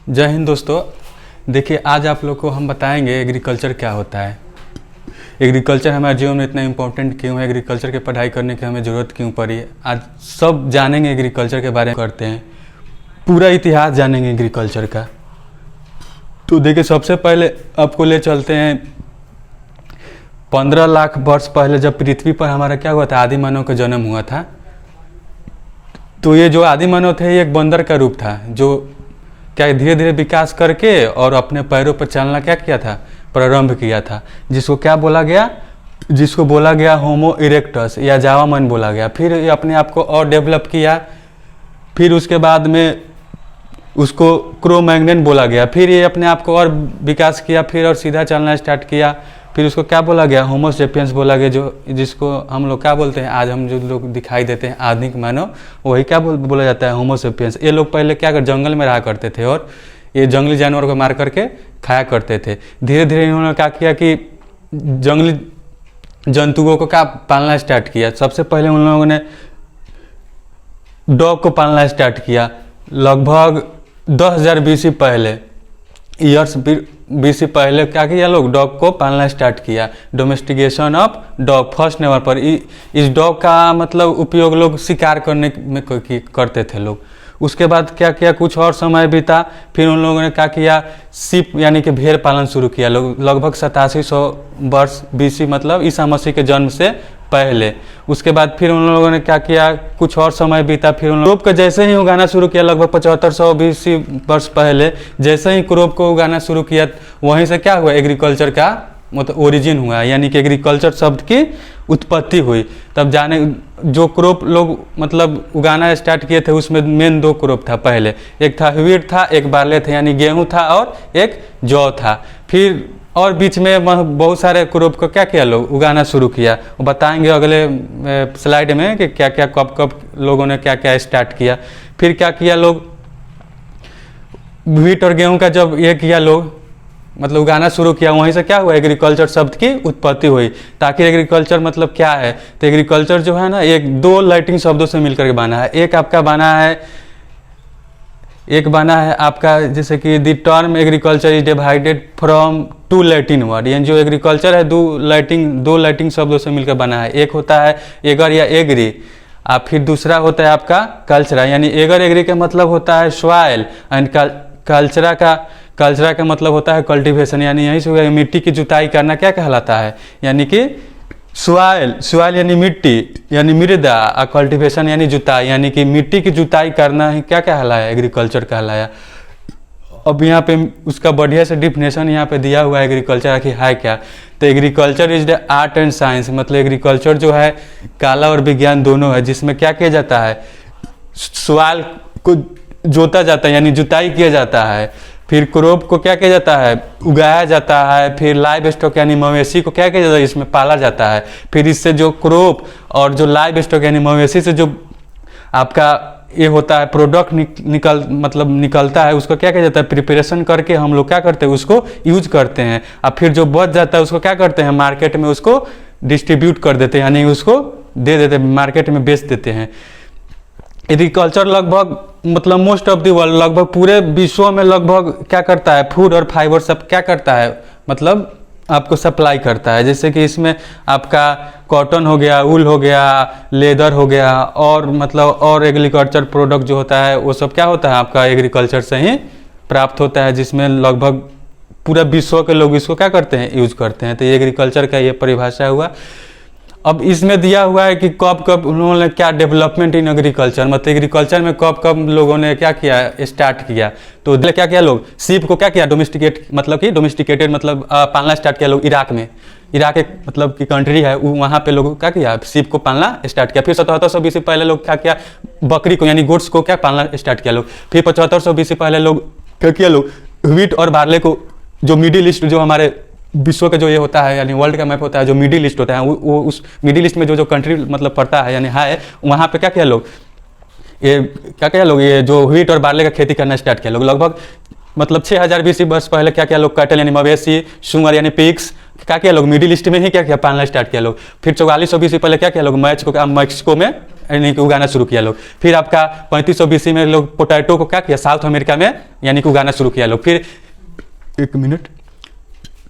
जय हिंद दोस्तों। देखिए, आज आप लोग को हम बताएंगे एग्रीकल्चर क्या होता है। एग्रीकल्चर हमारे जीवन में इतना इम्पोर्टेंट क्यों है, एग्रीकल्चर की पढ़ाई करने की हमें ज़रूरत क्यों पड़ी है, आज सब जानेंगे। एग्रीकल्चर के बारे में करते हैं, पूरा इतिहास जानेंगे एग्रीकल्चर का। तो देखिए, सबसे पहले आपको ले चलते हैं 15 लाख वर्ष पहले, जब पृथ्वी पर हमारा क्या हुआ था, आदि मानव का जन्म हुआ था। तो ये जो आदि मानव थे, ये एक बंदर का रूप था, जो क्या धीरे धीरे विकास करके और अपने पैरों पर चलना क्या किया था, प्रारंभ किया था, जिसको क्या बोला गया, जिसको बोला गया होमो इरेक्टस या जावा मन बोला गया। फिर ये अपने आप को और डेवलप किया, फिर उसके बाद में उसको क्रो-मैग्नन बोला गया। फिर ये अपने आप को और विकास किया, फिर और सीधा चलना स्टार्ट किया। फिर उसको क्या बोला गया, होमो सेपियंस बोला गया, जो जिसको हम लोग क्या बोलते हैं, आज हम जो लोग दिखाई देते हैं आधुनिक मानव, वही क्या बोला जाता है, होमो सेपियंस। ये लोग पहले क्या कर जंगल में रहा करते थे और ये जंगली जानवर को मार करके खाया करते थे। धीरे धीरे इन्होंने क्या किया कि जंगली जंतुओं को क्या पालना स्टार्ट किया। सबसे पहले उन लोगों ने डॉग को पालना स्टार्ट किया। लगभग 10,000 BC पहले, ईयर्स BC पहले क्या किया, लोग डॉग को पालना स्टार्ट किया। Domestication of dog first number पर। इस डॉग का मतलब उपयोग लोग शिकार करने में करते थे लोग। उसके बाद क्या किया, कुछ और समय बीता, फिर उन लोगों ने क्या किया, सीप यानी कि भेड़ पालन शुरू किया। लोग लगभग 8700 वर्ष BC, मतलब ईसा मसीह के जन्म से पहले। उसके बाद फिर उन लोगों ने क्या किया, कुछ और समय बीता, फिर उन क्रोप को जैसे ही उगाना शुरू किया, लगभग 7500 BC वर्ष पहले, जैसे ही क्रोप को उगाना शुरू किया, वहीं से क्या हुआ, एग्रीकल्चर का मतलब ओरिजिन हुआ, यानी कि एग्रीकल्चर शब्द की उत्पत्ति हुई। तब जाने जो क्रोप लोग मतलब उगाना स्टार्ट किए थे, उसमें मेन 2 क्रोप था पहले, एक था व्हीट था, एक बार्ले थे यानी गेहूं था, और एक जौ था। फिर और बीच में बहुत सारे क्रोप को क्या किया, लोग उगाना शुरू किया। वो बताएंगे अगले स्लाइड में कि क्या क्या कब कब लोगों ने क्या क्या स्टार्ट किया। फिर क्या किया, लोग व्हीट और गेहूं का जब ये किया, लोग मतलब उगाना शुरू किया, वहीं से क्या हुआ, एग्रीकल्चर शब्द की उत्पत्ति हुई। ताकि एग्रीकल्चर मतलब क्या है, तो एग्रीकल्चर जो है ना, एक 2 लैटिन शब्दों से मिलकर के बना है। एक आपका बना है आपका, जैसे कि the term agriculture is divided from 2 Latin word, यानी जो एग्रीकल्चर है 2 लैटिन शब्दों से मिलकर बना है। एक होता है एगर या एग्री, और फिर दूसरा होता है आपका कल्चरा, यानी एगर एग्री का मतलब होता है सॉइल, एंड कल्चरा का मतलब होता है कल्टीवेशन, यानी यही से मिट्टी की जुताई करना क्या कहलाता है, यानी कि सॉइल यानी मिट्टी यानी मृदा, और कल्टीवेशन यानी जुताई, यानी कि मिट्टी की जुताई करना ही क्या कहलाया, एग्रीकल्चर कहलाया। अब यहाँ पे उसका बढ़िया से डिफिनेशन यहाँ पे दिया हुआ है एग्रीकल्चर कि है क्या। तो agriculture is the art and science, मतलब एग्रीकल्चर जो है कला और विज्ञान दोनों है, जिसमें क्या किया जाता है, सॉइल को जोता जाता है यानी जुताई किया जाता है। फिर क्रोप को क्या किया जाता है, उगाया जाता है। फिर लाइव स्टॉक यानी मवेशी को क्या किया जाता है, इसमें पाला जाता है। फिर इससे जो क्रोप और जो लाइव स्टॉक यानी मवेशी से जो आपका ये होता है प्रोडक्ट निकलता है, उसको क्या किया जाता है, प्रिपरेशन करके हम लोग क्या करते हैं, उसको यूज करते हैं। और फिर जो बच जाता है उसको क्या करते हैं, मार्केट में उसको डिस्ट्रीब्यूट कर देते हैं, यानी उसको दे देते हैं, मार्केट में बेच देते हैं। एग्रीकल्चर लगभग मतलब मोस्ट ऑफ द वर्ल्ड, लगभग पूरे विश्व में लगभग क्या करता है, फूड और फाइबर सब क्या करता है, मतलब आपको सप्लाई करता है। जैसे कि इसमें आपका कॉटन हो गया, वूल हो गया, लेदर हो गया, और मतलब और एग्रीकल्चर प्रोडक्ट जो होता है वो सब क्या होता है, आपका एग्रीकल्चर से ही प्राप्त होता है, जिसमें लगभग पूरा विश्व के लोग इसको क्या करते हैं, यूज करते हैं। तो ये एग्रीकल्चर का ये परिभाषा हुआ। अब इसमें दिया हुआ है कि कब कब उन्होंने क्या डेवलपमेंट इन एग्रीकल्चर, मतलब एग्रीकल्चर में कब कब लोगों ने क्या किया, स्टार्ट किया। तो क्या किया, लोग सीप को क्या किया, डोमेस्टिकेटेड मतलब पालना स्टार्ट किया लोग। इराक एक मतलब की कंट्री है, वहाँ पे लोग क्या किया, सीप को पालना स्टार्ट किया। फिर 7700 BC पहले लोग क्या किया, बकरी को यानी गोट्स को क्या पालना स्टार्ट किया लोग। फिर 7500 BC पहले लोग क्या किया, लोग व्हीट और बार्ले को, जो मिडिल ईस्ट जो हमारे विश्व का जो ये होता है, यानी वर्ल्ड का मैप होता है, जो मिडिल ईस्ट होता है, वो उस मिडिल ईस्ट में जो कंट्री मतलब पड़ता है यानी है, वहाँ पे क्या किया लोग, ये क्या किया लोग, ये जो व्हीट और बार्ले का खेती करना स्टार्ट किया लोग। लगभग मतलब 6000 BC वर्ष पहले क्या किया लोग, कैटल यानी मवेशी, सुअर यानी पिग्स क्या किया लोग, मिडिल ईस्ट में ही क्या किया, पालना स्टार्ट किया लोग। फिर 4400 BC पहले क्या किया लोग, मैक्सिको में यानी कि उगाना शुरू किया लोग। फिर आपका 3500 BC में लोग पोटैटो को क्या किया, साउथ अमेरिका में यानी कि उगाना शुरू किया लोग। फिर एक मिनट,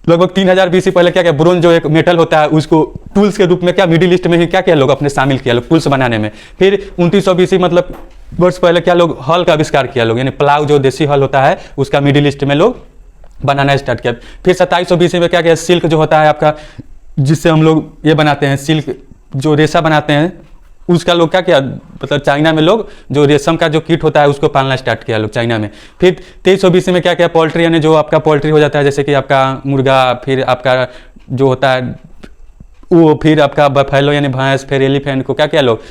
लगभग 3000 BC पहले क्या किया, ब्रोंज जो एक मेटल होता है उसको टूल्स के रूप में क्या मिडिल ईस्ट में ही क्या किया लोग अपने शामिल किया लोग टूल्स बनाने में। फिर 2900 BC मतलब वर्ष पहले क्या लोग हल का आविष्कार किया लोग, यानी प्लाव जो देसी हल होता है उसका मिडिल ईस्ट में लोग बनाना स्टार्ट किया। फिर 2700 BC में क्या किया, सिल्क जो होता है आपका, जिससे हम लोग ये बनाते हैं सिल्क जो रेशा बनाते हैं, उसका लोग क्या किया, मतलब चाइना में लोग जो रेशम का जो कीट होता है उसको पालना स्टार्ट किया लोग चाइना में। फिर 2300 BC में क्या किया, पोल्ट्री यानी जो आपका पोल्ट्री हो जाता है जैसे कि आपका मुर्गा, फिर आपका जो होता है वो, फिर आपका बफेलो यानी भैंस, फिर एलिफेंट को क्या किया लोग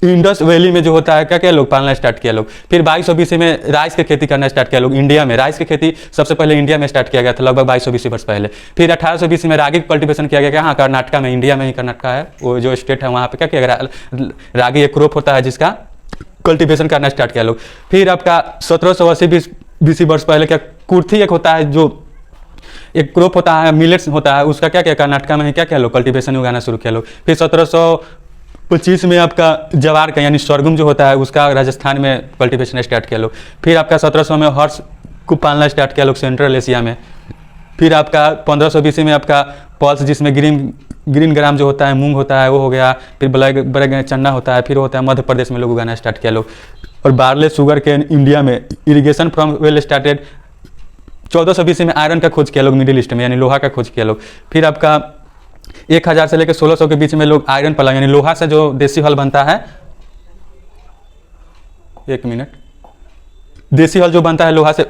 इंडस वैली में जो होता है क्या किया लोग पालना स्टार्ट किया लोग। फिर 2200 BC में राइस की खेती करना स्टार्ट किया लोग इंडिया में। राइस की खेती सबसे पहले इंडिया में स्टार्ट किया गया था लगभग 2200 BC वर्ष पहले। फिर 1800 BC में रागी कल्टीवेशन किया गया, हाँ कर्नाटका में, इंडिया में ही कर्नाटका है वो जो स्टेट है, वहाँ पे क्या किया गया, रागी एक क्रॉप होता है जिसका कल्टीवेशन करना स्टार्ट किया लोग। फिर आपका 1780 BC वर्ष पहले क्या, कुर्थी एक होता है जो एक क्रॉप होता है, मिलेट्स होता है, उसका क्या किया कर्नाटका में ही क्या किया लोग कल्टीवेशन उगाना शुरू किया लोग। फिर 1725 में आपका जवार का यानी sorghum जो होता है उसका राजस्थान में कल्टीवेशन स्टार्ट किया लोग। फिर आपका 1700 में हॉर्स को पालना स्टार्ट किया लोग सेंट्रल एशिया में। फिर आपका 1500 BC में आपका पल्स जिसमें ग्रीन ग्राम जो होता है मूंग होता है वो हो गया। फिर ब्लैक चना होता है, फिर होता है मध्य प्रदेश में लोग उगाना स्टार्ट किया लोग। और बार्ले शुगर के इंडिया में irrigation from well started. 1400 BC में आयरन का खोज किया लोग मिडिल ईस्ट में, यानी लोहा का खोज किया लोग। फिर आपका 1000 से लेकर 1600 के बीच में लोग आयरन पला यानी लोहा से जो देसी हल बनता है, एक मिनट, देसी हल जो बनता है लोहा से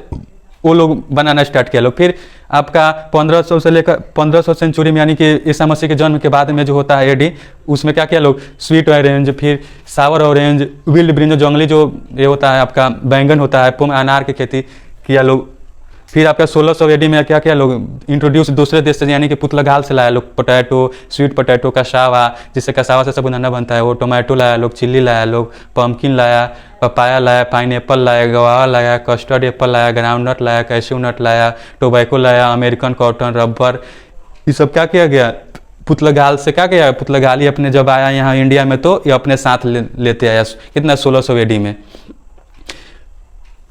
वो लोग बनाना स्टार्ट किया लोग। फिर आपका 1500 से लेकर 1500 सेंचुरी में यानी कि ईसा मसीह के जन्म के बाद में जो होता है AD, उसमें क्या किया लोग स्वीट ऑरेंज, फिर सावर ऑरेंज, विल्ड ब्रिंज जंगली जो ये होता है आपका बैंगन होता है, पुम अनार की खेती किया लोग। फिर आपका 1600 AD में क्या किया लोग इंट्रोड्यूस दूसरे देश से यानी कि पुर्तगाल से लाया लोग पोटैटो, स्वीट पोटैटो, कसावा, जिससे कसावा से साबुदाना बनता है वो, टोमेटो लाया लोग, चिल्ली लाया लोग, पम्पकिन लाया, पपाया लाया, पाइनएप्पल लाया, गवावा लाया, कस्टर्ड एप्पल लाया, ग्राउंडनट लाया, कैश्यू नट लाया, टोबैको लाया, अमेरिकन कॉटन, रबर, ये सब क्या किया गया पुर्तगाल से क्या किया, पुर्तगाली अपने जब आया यहाँ इंडिया में तो ये अपने साथ लेते आया कितना 1600 AD में।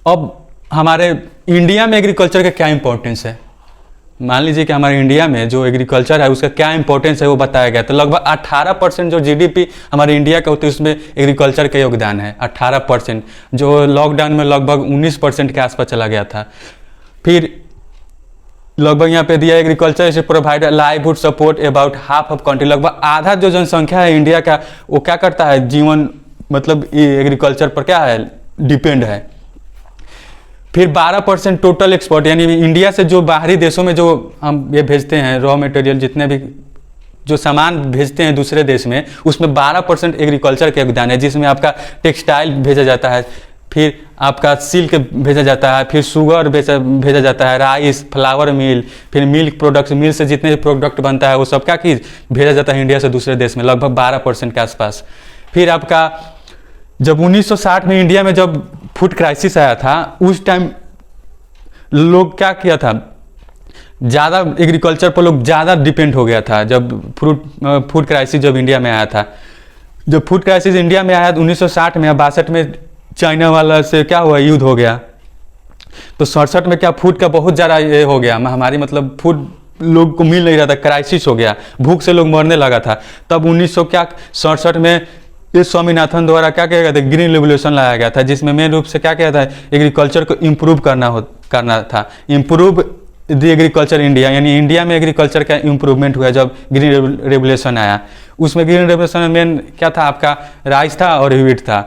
अब हमारे इंडिया में एग्रीकल्चर का क्या इंपॉर्टेंस है, मान लीजिए कि हमारे इंडिया में जो एग्रीकल्चर है उसका क्या इंपॉर्टेंस है वो बताया गया। तो लगभग 18% जो GDP हमारे इंडिया का होती है उसमें एग्रीकल्चर का योगदान है 18%, जो लॉकडाउन में लगभग 19% के आसपास चला गया था। फिर लगभग यहाँ पे दिया agriculture is provide livelihood support about half of country, लगभग आधा जो जनसंख्या है इंडिया का वो क्या करता है, जीवन मतलब एग्रीकल्चर पर क्या है डिपेंड है। फिर 12% टोटल एक्सपोर्ट यानी इंडिया से जो बाहरी देशों में जो हम ये भेजते हैं रॉ मटेरियल, जितने भी जो सामान भेजते हैं दूसरे देश में, उसमें 12% एग्रीकल्चर का योगदान है, जिसमें आपका टेक्सटाइल भेजा जाता है, फिर आपका सिल्क भेजा जाता है, फिर शुगर भेजा जाता है, राइस, फ्लावर मिल, फिर मिल्क प्रोडक्ट्स, मिल से जितने भी प्रोडक्ट बनता है वो सब क्या चीज़ भेजा जाता है इंडिया से दूसरे देश में लगभग 12% के आसपास। फिर आपका जब 1960 में इंडिया में जब फूड क्राइसिस आया था उस टाइम लोग क्या किया था, ज़्यादा एग्रीकल्चर पर लोग ज़्यादा डिपेंड हो गया था। जब फूड क्राइसिस जब इंडिया में आया था, जब फूड क्राइसिस इंडिया में आया 1960 में, 62 में चाइना वाला से क्या हुआ युद्ध हो गया, तो 67 में क्या फूड का बहुत ज़्यादा ये हो गया महामारी, मतलब फूड लोग को मिल नहीं रहा था, क्राइसिस हो गया, भूख से लोग मरने लगा था। तब 1967 में ये स्वामीनाथन द्वारा क्या किया गया था, ग्रीन रेवोल्यूशन लाया गया था, जिसमें मेन रूप से क्या किया था एग्रीकल्चर को इम्प्रूव करना था, इम्प्रूव द एग्रीकल्चर इंडिया, यानी इंडिया में एग्रीकल्चर का इम्प्रूवमेंट हुआ जब ग्रीन रेवोल्यूशन आया। उसमें ग्रीन रेवोल्यूशन में मेन क्या था आपका राइस था और व्हीट था,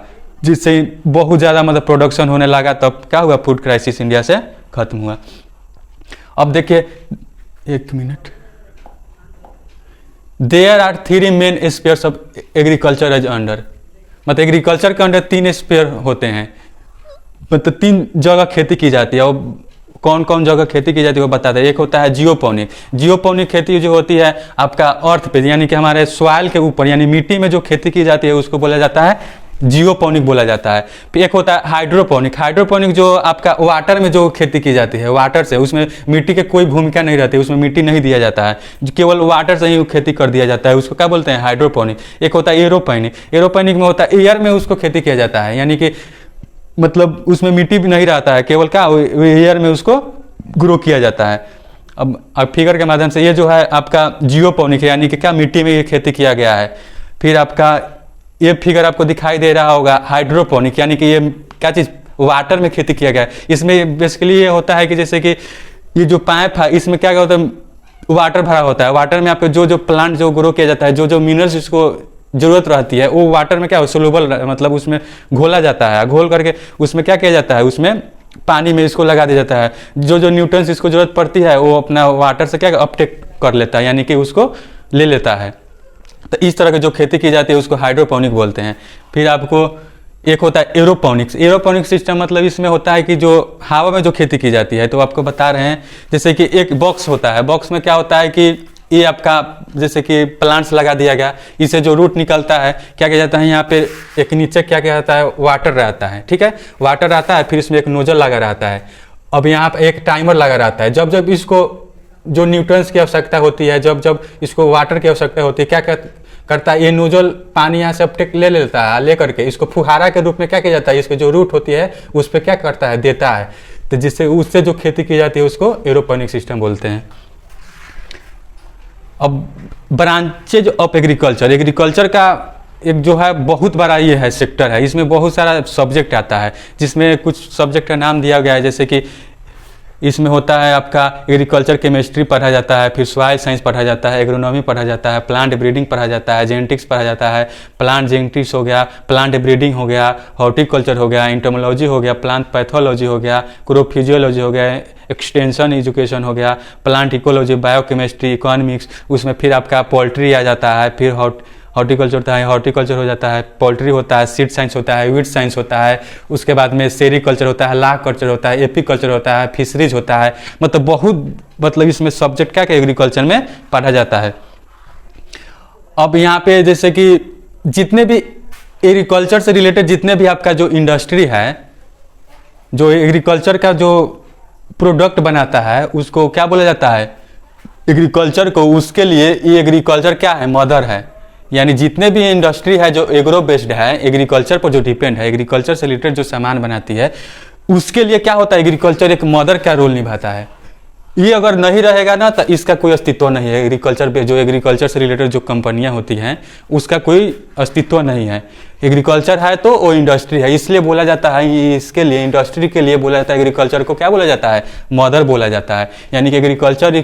जिससे बहुत ज़्यादा मतलब प्रोडक्शन होने लगा, तब क्या हुआ फूड क्राइसिस इंडिया से खत्म हुआ। अब देखिए एक minute, there are 3 main spheres of agriculture as under, मतलब एग्रीकल्चर के अंडर 3 स्पेयर होते हैं, मतलब 3 जगह खेती की जाती है। और कौन कौन जगह खेती की जाती है वो बताते हैं। एक होता है जियोपोनिक, जियोपोनिक खेती जो होती है आपका अर्थ पे यानी कि हमारे सॉइल के ऊपर यानी मिट्टी में जो खेती की जाती है उसको बोला जाता है जियोपोनिक बोला जाता है। फिर एक होता है हाइड्रोपोनिक। हाइड्रोपोनिक जो आपका वाटर में जो खेती की जाती है, वाटर से, उसमें मिट्टी की कोई भूमिका नहीं रहती, उसमें मिट्टी नहीं दिया जाता है, केवल वाटर से ही खेती कर दिया जाता है, उसको क्या बोलते हैं, हाइड्रोपोनिक। एक होता है एरोपोनिक। एरोपोनिक में होता है एयर में उसको खेती किया जाता है, यानी कि मतलब उसमें मिट्टी भी नहीं रहता है, केवल क्या एयर में उसको ग्रो किया जाता है। अब फिगर के माध्यम से ये जो है आपका जियोपोनिक है, यानी कि क्या मिट्टी में ये खेती किया गया है। फिर आपका ये फिगर आपको दिखाई दे रहा होगा हाइड्रोपोनिक, यानी कि ये क्या चीज़, वाटर में खेती किया गया है। इसमें बेसिकली ये होता है कि जैसे कि ये जो पाइप है इसमें क्या होता है, वाटर भरा होता है। वाटर में आपको जो जो प्लांट जो ग्रो किया जाता है, जो जो मिनरल्स इसको जरूरत रहती है, वो वाटर में क्या हो, सोल्यूबल, मतलब उसमें घोला जाता है। घोल करके उसमें क्या किया जाता है, उसमें पानी में इसको लगा दिया जाता है। जो जो न्यूट्रंस इसको जरूरत पड़ती है वो अपना वाटर से क्या अपटेक कर लेता है, यानी कि उसको ले लेता है। तो इस तरह की जो खेती की जाती है उसको हाइड्रोपोनिक बोलते हैं। फिर आपको एक होता है एरोपोनिक्स। एरोपोनिक सिस्टम मतलब इसमें होता है कि जो हवा में जो खेती की जाती है, तो आपको बता रहे हैं जैसे कि एक बॉक्स होता है। बॉक्स में क्या होता है कि ये आपका जैसे कि प्लांट्स लगा दिया गया, इसे जो रूट निकलता है क्या किया जाता है, यहाँ पे एक नीचे क्या किया जाता है, वाटर रहता है, ठीक है, वाटर आता है। फिर इसमें एक नोजल लगा रहता है। अब यहाँ पे एक टाइमर लगा रहता है। जब जब इसको जो न्यूट्रंस की आवश्यकता होती है, जब जब इसको वाटर की आवश्यकता होती है, क्या करता है, ये नोजल पानी यहाँ से अपटेक ले लेता है, ले करके इसको फुहारा के रूप में क्या किया जाता है, इसके जो रूट होती है उस पर क्या करता है, देता है। तो जिससे उससे जो खेती की जाती है उसको एरोपोनिक सिस्टम बोलते हैं। अब ब्रांचेज ऑफ एग्रीकल्चर। एग्रीकल्चर का एक जो है बहुत बड़ा ये है सेक्टर है, इसमें बहुत सारा सब्जेक्ट आता है, जिसमें कुछ सब्जेक्ट का नाम दिया गया है। जैसे कि इसमें होता है आपका एग्रीकल्चर केमिस्ट्री पढ़ा जाता है, फिर सॉइल साइंस पढ़ा जाता है, एग्रोनॉमी पढ़ा जाता है, प्लांट ब्रीडिंग पढ़ा जाता है, जेनेटिक्स पढ़ा जाता है, प्लांट जेनेटिक्स हो गया, प्लांट ब्रीडिंग हो गया, हॉर्टिकल्चर हो गया, इंटोमोलॉजी हो गया, प्लांट पैथोलॉजी हो गया, क्रॉप फिजियोलॉजी हो गया, एक्सटेंशन एजुकेशन हो गया, प्लांट इकोलॉजी, बायोकेमिस्ट्री, इकोनॉमिक्स, उसमें फिर आपका पोल्ट्री आ जाता है, फिर हॉर्टिकल्चर होता है, हॉर्टिकल्चर हो जाता है, पोल्ट्री होता है, सीड साइंस होता है, वीट साइंस होता है, उसके बाद में सेरीकल्चर होता है, लाख कल्चर होता है, एपीकल्चर होता है, फिशरीज होता है। मतलब इसमें सब्जेक्ट क्या एग्रीकल्चर में पढ़ा जाता है। अब यहाँ पे जैसे कि जितने भी एग्रीकल्चर से रिलेटेड जितने भी आपका जो इंडस्ट्री है, जो एग्रीकल्चर का जो प्रोडक्ट बनाता है उसको क्या बोला जाता है, एग्रीकल्चर को। उसके लिए ये एग्रीकल्चर क्या है, मदर है। यानी जितने भी इंडस्ट्री है जो एग्रो बेस्ड है, एग्रीकल्चर पर जो डिपेंड है, एग्रीकल्चर से रिलेटेड जो सामान बनाती है, उसके लिए क्या होता है, एग्रीकल्चर एक मदर का रोल निभाता है। ये अगर नहीं रहेगा ना तो इसका कोई अस्तित्व नहीं है। एग्रीकल्चर पे जो एग्रीकल्चर से रिलेटेड जो कंपनियां होती हैं उसका कोई अस्तित्व नहीं है। एग्रीकल्चर है तो वो इंडस्ट्री है, इसलिए बोला जाता है, इसके लिए इंडस्ट्री के लिए बोला जाता है, एग्रीकल्चर को क्या बोला जाता है, मदर बोला जाता है। यानी कि एग्रीकल्चर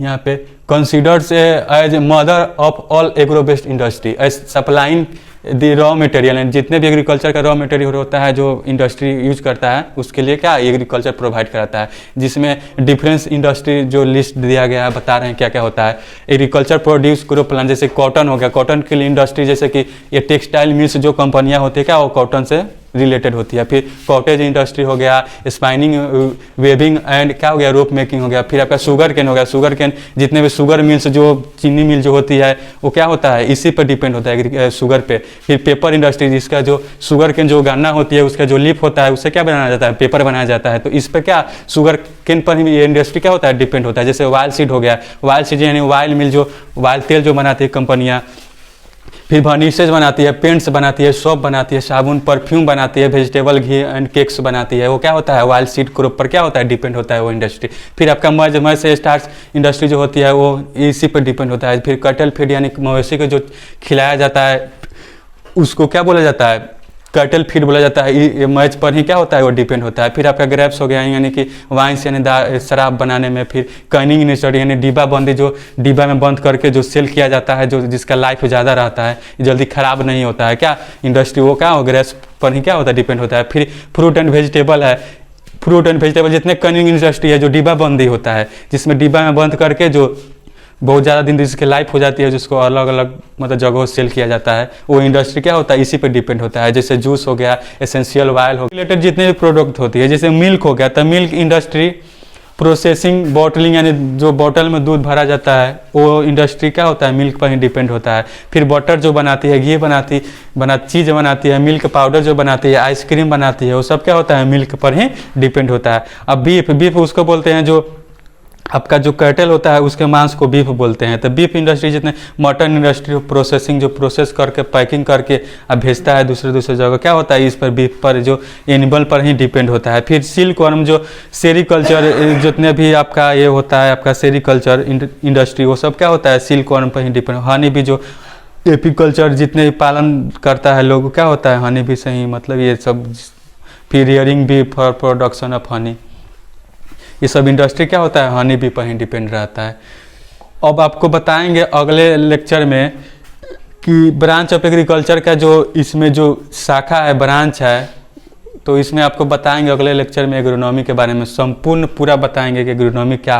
यहाँ पे considers as mother of all agro based industry as supplying the raw material. And जितने भी एग्रीकल्चर का रॉ मटेरियल होता है जो इंडस्ट्री यूज करता है उसके लिए क्या एग्रीकल्चर प्रोवाइड कराता है। जिसमें डिफरेंस इंडस्ट्री जो लिस्ट दिया गया है बता रहे हैं क्या क्या होता है। एग्रीकल्चर प्रोड्यूस क्रॉप प्लांट, जैसे कॉटन हो गया, कॉटन के लिए इंडस्ट्री, जैसे कि ये टेक्सटाइल मिल्स जो कंपनियां होती है क्या वो कॉटन से रिलेटेड होती है। फिर कॉटेज इंडस्ट्री हो गया, स्पाइनिंग, वेविंग एंड क्या हो गया, रोप मेकिंग हो गया। फिर आपका शुगर केन हो गया, शुगर केन जितने भी शुगर मिल्स जो चीनी मिल जो होती है वो क्या होता है, इसी पर डिपेंड होता है, शुगर पे। फिर पेपर इंडस्ट्री, जिसका जो शुगर केन जो गन्ना होती है उसका जो लीफ होता है उससे क्या बनाया जाता है, पेपर बनाया जाता है। तो इस पर क्या शुगर केन पर ही ये इंडस्ट्री क्या होता है, डिपेंड होता है। जैसे वायल सीड हो गया, वायल सीड यानी वायल मिल जो वायल तेल जो बनाती है कंपनियाँ। फिर वर्निशेज बनाती है, पेंट्स बनाती है, सोप बनाती है, साबुन, परफ्यूम बनाती है, वेजिटेबल घी एंड केक्स बनाती है। वो क्या होता है, वाइल्ड सीड क्रॉप पर क्या होता है, डिपेंड होता है वो इंडस्ट्री। फिर आपका मज से स्टार्च इंडस्ट्री जो होती है वो इसी पर डिपेंड होता है। फिर कटल फीड यानी मवेशी को जो खिलाया जाता है उसको क्या बोला जाता है, कटल फीड बोला जाता है। ये मैच पर ही क्या होता है वो डिपेंड होता है। फिर आपका ग्रेप्स हो गया यानी कि वाइन्स यानी शराब बनाने में। फिर कैनिंग इंडस्ट्री यानी डिब्बा बंदी, जो डिब्बा में बंद करके जो सेल किया जाता है, जो जिसका लाइफ ज़्यादा रहता है, जल्दी खराब नहीं होता है क्या इंडस्ट्री, वो क्या हो ग्रेप्स पर ही क्या होता है डिपेंड होता है। फिर फ्रूट एंड वेजिटेबल है, फ्रूट एंड वेजिटेबल जितने कैनिंग इंडस्ट्री है जो डिब्बा बंदी होता है, जिसमें डिब्बा में बंद करके जो बहुत ज़्यादा दिन जिसकी लाइफ हो जाती है, जिसको अलग अलग मतलब जगहों सेल किया जाता है, वो इंडस्ट्री क्या होता है इसी पे डिपेंड होता है। जैसे जूस हो गया, एसेंशियल ऑयल हो गया, रिलेटेड जितने भी प्रोडक्ट होती है। जैसे मिल्क हो गया तो मिल्क इंडस्ट्री प्रोसेसिंग बॉटलिंग यानी जो बॉटल में दूध भरा जाता है वो इंडस्ट्री क्या होता है, मिल्क पर ही डिपेंड होता है। फिर बटर जो बनाती है, घी चीज़ बनाती है, मिल्क पाउडर जो बनाती है, आइसक्रीम बनाती है, वो सब क्या होता है, मिल्क पर ही डिपेंड होता है। अब बीफ उसको बोलते हैं, जो आपका जो कैटल होता है उसके मांस को बीफ बोलते हैं। तो बीफ इंडस्ट्री जितने मटन इंडस्ट्री प्रोसेसिंग जो प्रोसेस करके पैकिंग करके अब भेजता है दूसरे जगह, क्या होता है, इस पर बीफ पर जो एनिमल पर ही डिपेंड होता है। फिर सिल्क वर्म जो सेरीकल्चर जितने भी आपका ये होता है, आपका सेरीकल्चर इंडस्ट्री, वो सब क्या होता है, सिल्क वर्म पर ही डिपेंड। हनी भी जो एपीकल्चर जितने भी पालन करता है लोग, क्या होता है, हनी भी से ही, मतलब ये सब। फिर रियरिंग भी फॉर प्रोडक्शन ऑफ हनी, ये सब इंडस्ट्री क्या होता है, हनी बी पर ही डिपेंड रहता है। अब आपको बताएंगे अगले लेक्चर में कि ब्रांच ऑफ एग्रीकल्चर का जो इसमें जो शाखा है, ब्रांच है, तो इसमें आपको बताएंगे अगले लेक्चर में एग्रोनॉमी के बारे में, संपूर्ण पूरा बताएंगे कि एग्रोनॉमी क्या